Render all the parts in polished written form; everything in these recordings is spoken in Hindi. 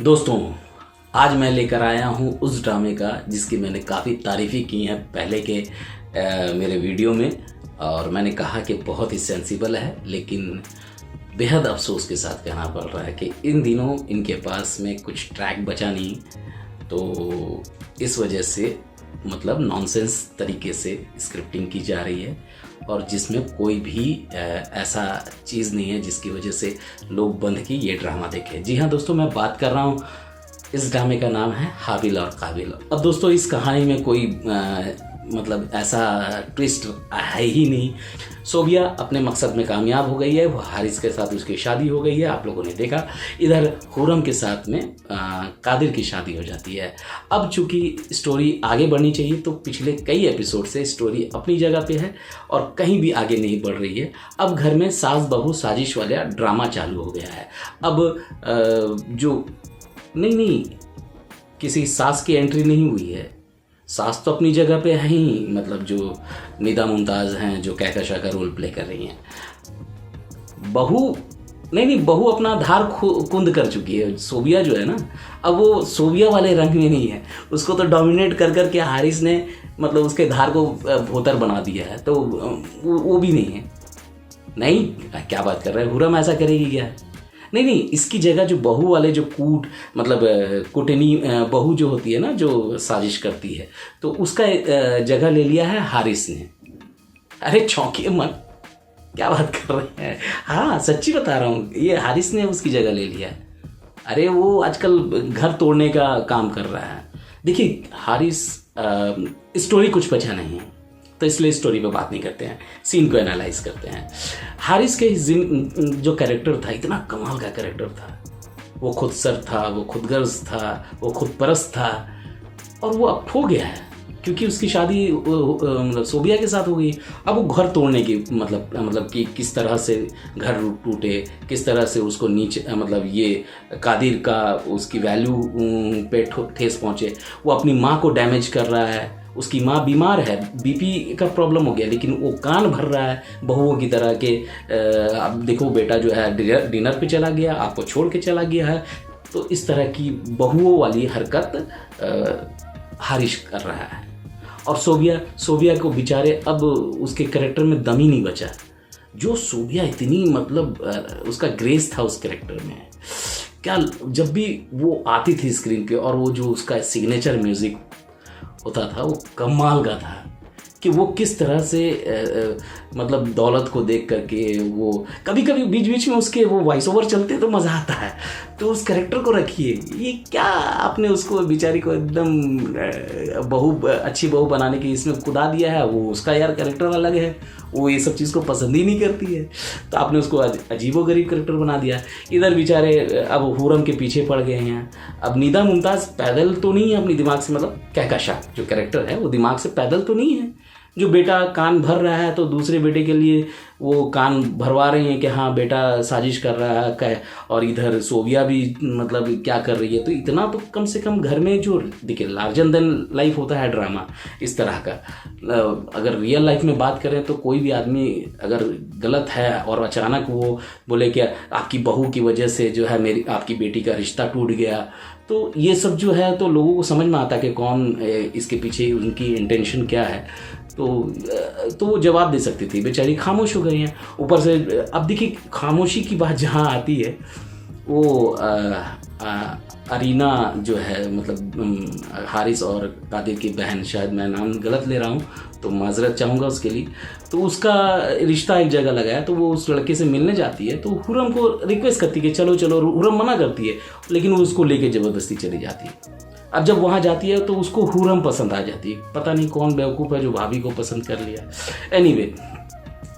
दोस्तों, आज मैं लेकर आया हूँ उस ड्रामे का जिसकी मैंने काफ़ी तारीफ़ें की हैं पहले के मेरे वीडियो में। और मैंने कहा कि बहुत ही सेंसिबल है, लेकिन बेहद अफसोस के साथ कहना पड़ रहा है कि इन दिनों इनके पास में कुछ ट्रैक बचा नहीं। तो इस वजह से मतलब नॉनसेंस तरीके से स्क्रिप्टिंग की जा रही है और जिसमें कोई भी ऐसा चीज़ नहीं है जिसकी वजह से लोग बंद की ये ड्रामा देखें। जी हाँ दोस्तों, मैं बात कर रहा हूँ, इस ड्रामे का नाम है हाबिल और काबिल। अब दोस्तों, इस कहानी में कोई मतलब ऐसा ट्विस्ट है ही नहीं। सोबिया अपने मकसद में कामयाब हो गई है, वो हारिस के साथ उसकी शादी हो गई है, आप लोगों ने देखा। इधर हुरम के साथ में कादिर की शादी हो जाती है। अब चूंकि स्टोरी आगे बढ़नी चाहिए तो पिछले कई एपिसोड से स्टोरी अपनी जगह पे है और कहीं भी आगे नहीं बढ़ रही है। अब घर में सास बहू साजिश वाला ड्रामा चालू हो गया है। अब जो नहीं किसी सास की एंट्री नहीं हुई है। सास तो अपनी जगह पे है ही, मतलब जो निदा मुमताज़ हैं जो कहकशा का रोल प्ले कर रही हैं। बहू बहू अपना धार कुंद कर चुकी है। सोबिया जो है ना, अब वो सोबिया वाले रंग में नहीं है। उसको तो डोमिनेट कर कर के हारिस ने मतलब उसके धार को भोतर बना दिया है, तो वो भी नहीं है। नहीं, क्या बात कर रहे हैं, हुरम ऐसा करेगी क्या? नहीं, इसकी जगह जो बहू वाले जो कुटनी बहू जो होती है ना, जो साजिश करती है, तो उसका जगह ले लिया है हारिस ने। अरे चौंकिए मत, क्या बात कर रहे हैं? हाँ, सच्ची बता रहा हूँ, ये हारिस ने उसकी जगह ले लिया है। अरे वो आजकल घर तोड़ने का काम कर रहा है। देखिए हारिस, स्टोरी कुछ बचा नहीं है तो इसलिए स्टोरी पे बात नहीं करते हैं, सीन को एनालाइज करते हैं। हारिस के जो कैरेक्टर था, इतना कमाल का कैरेक्टर था। वो खुद सर था, वो खुद गर्ज था, वो खुद परस्त था, और वो अब खो गया है क्योंकि उसकी शादी सोबिया के साथ हो गई। अब वो घर तोड़ने की मतलब कि किस तरह से घर टूटे, किस तरह से उसको नीचे मतलब ये कादिर का उसकी वैल्यू पे ठेस पहुँचे। वो अपनी माँ को डैमेज कर रहा है। उसकी माँ बीमार है, बीपी का प्रॉब्लम हो गया, लेकिन वो कान भर रहा है बहुओं की तरह के। अब देखो बेटा जो है डिनर पे चला गया, आपको छोड़ के चला गया है। तो इस तरह की बहुओं वाली हरकत हारिस कर रहा है। और सोबिया को बेचारे अब उसके कैरेक्टर में दम ही नहीं बचा। जो सोबिया इतनी मतलब उसका ग्रेस था उस कैरेक्टर में, क्या जब भी वो आती थी स्क्रीन पे और वो जो उसका सिग्नेचर म्यूजिक होता था, वो कमाल का था कि वो किस तरह से मतलब दौलत को देख करके वो कभी कभी बीच बीच में उसके वो वॉइस ओवर चलते तो मज़ा आता है। तो उस कैरेक्टर को रखिए, ये क्या आपने उसको बेचारी को एकदम अच्छी बहू बनाने की इसमें कुदा दिया है। वो उसका यार कैरेक्टर अलग है, वो ये सब चीज़ को पसंद ही नहीं करती है, तो आपने उसको अजीबोगरीब कैरेक्टर बना दिया। इधर बेचारे अब हुरम के पीछे पड़ गए हैं। अब निदा मुमताज़ पैदल तो नहीं है अपनी दिमाग से, मतलब कहकशा जो कैरेक्टर है वो दिमाग से पैदल तो नहीं है। जो बेटा कान भर रहा है तो दूसरे बेटे के लिए वो कान भरवा रही हैं कि हाँ बेटा साजिश कर रहा है, और इधर सोबिया भी मतलब क्या कर रही है। तो इतना तो कम से कम घर में जो देखिए लार्जर देन लाइफ होता है ड्रामा इस तरह का। अगर रियल लाइफ में बात करें तो कोई भी आदमी अगर गलत है और अचानक वो बोले कि आपकी बहू की वजह से जो है आपकी बेटी का रिश्ता टूट गया, तो ये सब जो है तो लोगों को समझ में आता है कि कौन इसके पीछे उनकी इंटेंशन क्या है। तो वो जवाब दे सकती थी, बेचारी खामोश हो गई हैं। ऊपर से अब देखिए खामोशी की बात जहाँ आती है, वो अरीना जो है मतलब हारिस और कादिर की बहन, शायद मैं नाम गलत ले रहा हूँ तो माजरत चाहूँगा उसके लिए। तो उसका रिश्ता एक जगह लगा है, तो वो उस लड़के से मिलने जाती है, तो हुरम को रिक्वेस्ट करती है कि चलो चलो। हुरम मना करती है, लेकिन वो उसको लेके ज़बरदस्ती चली जाती है। अब जब वहाँ जाती है तो उसको हुरम पसंद आ जाती है। पता नहीं कौन बेवकूफ़ है जो भाभी को पसंद कर लिया। एनीवे,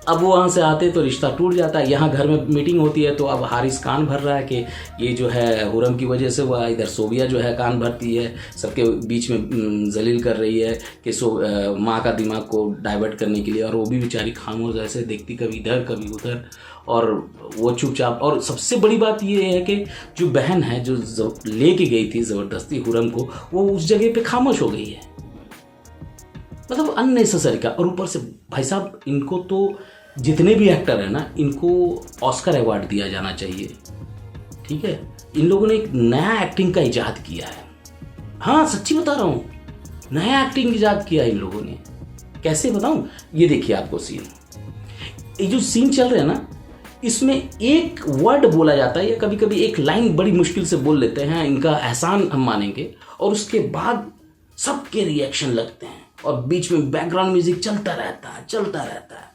अब वो वहाँ से आते तो रिश्ता टूट जाता है। यहाँ घर में मीटिंग होती है तो अब हारिस कान भर रहा है कि ये जो है हुरम की वजह से हुआ। इधर सोबिया जो है कान भरती है, सबके बीच में जलील कर रही है कि माँ का दिमाग को डाइवर्ट करने के लिए, और वो भी बेचारी खामोश ऐसे देखती कभी इधर कभी उधर, और वो चुपचाप। और सबसे बड़ी बात ये है कि जो बहन है जो लेके गई थी ज़बरदस्ती हुरम को, वो उस जगह पे खामोश हो गई है। मतलब अननेसेसरी का। और ऊपर से भाई साहब, इनको तो जितने भी एक्टर हैं ना, इनको ऑस्कर अवार्ड दिया जाना चाहिए, ठीक है। इन लोगों ने एक नया एक्टिंग का इजाद किया है। हाँ सच्ची बता रहा हूँ, नया एक्टिंग इजाद किया इन लोगों ने। कैसे बताऊं? ये देखिए आपको सीन, ये जो सीन चल रहे हैं ना, इसमें एक वर्ड बोला जाता है या कभी कभी एक लाइन बड़ी मुश्किल से बोल लेते हैं, इनका एहसान हम मानेंगे, और उसके बाद सबके रिएक्शन लगते हैं और बीच में बैकग्राउंड म्यूजिक चलता रहता है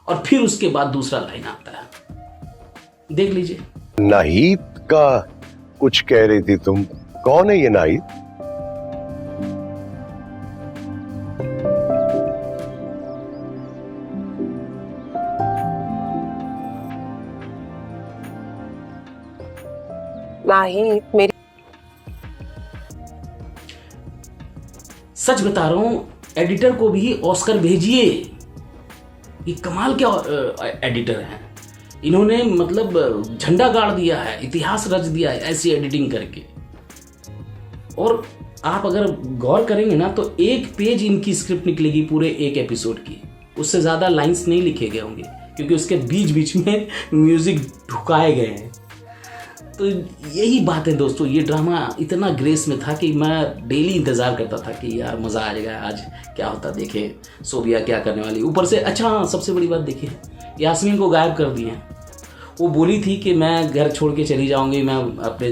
और फिर उसके बाद दूसरा लाइन आता है। देख लीजिए। नाहिद का कुछ कह रही थी तुम, कौन है ये नाहिद? नाहिद मेरी सच बता रहा हूं, एडिटर को भी ऑस्कर भेजिए। ये कमाल के एडिटर हैं, इन्होंने मतलब झंडा गाड़ दिया है, इतिहास रच दिया है ऐसी एडिटिंग करके। और आप अगर गौर करेंगे ना तो एक पेज इनकी स्क्रिप्ट निकलेगी पूरे एक एपिसोड की, उससे ज़्यादा लाइंस नहीं लिखे गए होंगे क्योंकि उसके बीच बीच में म्यूजिक ढुकाए गए हैं। तो यही बात है दोस्तों, ये ड्रामा इतना ग्रेस में था कि मैं डेली इंतज़ार करता था कि यार मज़ा आ जाएगा, आज क्या होता देखें सोबिया क्या करने वाली। ऊपर से अच्छा हाँ, सबसे बड़ी बात देखिए, यास्मीन को गायब कर दिए। वो बोली थी कि मैं घर छोड़ के चली जाऊंगी, मैं अपने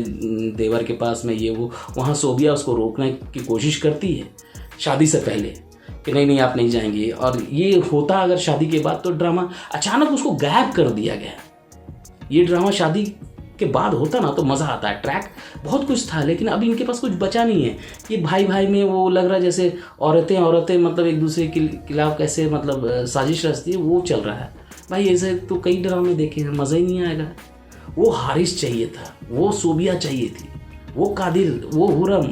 देवर के पास में, ये वो। वहाँ सोबिया उसको रोकने की कोशिश करती है शादी से पहले कि नहीं आप नहीं जाएंगी, और ये होता अगर शादी के बाद तो ड्रामा अचानक उसको गायब कर दिया गया। ये ड्रामा शादी के बाद होता ना तो मज़ा आता है, ट्रैक बहुत कुछ था, लेकिन अब इनके पास कुछ बचा नहीं है। ये भाई में वो लग रहा है जैसे औरतें मतलब एक दूसरे के खिलाफ कैसे मतलब साजिश रचती है, वो चल रहा है भाई। ऐसे तो कई ड्रामे देखे हैं, मज़ा ही नहीं आएगा। वो हारिस चाहिए था, वो सोबिया चाहिए थी, वो कादिर, वो हुरम,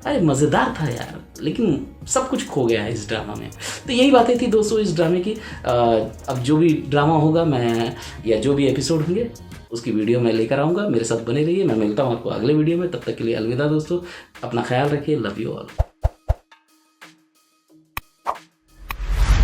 अरे मज़ेदार था यार, लेकिन सब कुछ खो गया है इस ड्रामा में। तो यही बातें थी दोस्तों इस ड्रामे की। अब जो भी ड्रामा होगा मैं, या जो भी एपिसोड होंगे उसकी वीडियो मैं लेकर आऊँगा। मेरे साथ बने रहिए, मैं मिलता हूँ आपको अगले वीडियो में। तब तक के लिए अलविदा दोस्तों, अपना ख्याल रखिए, लव यू ऑल।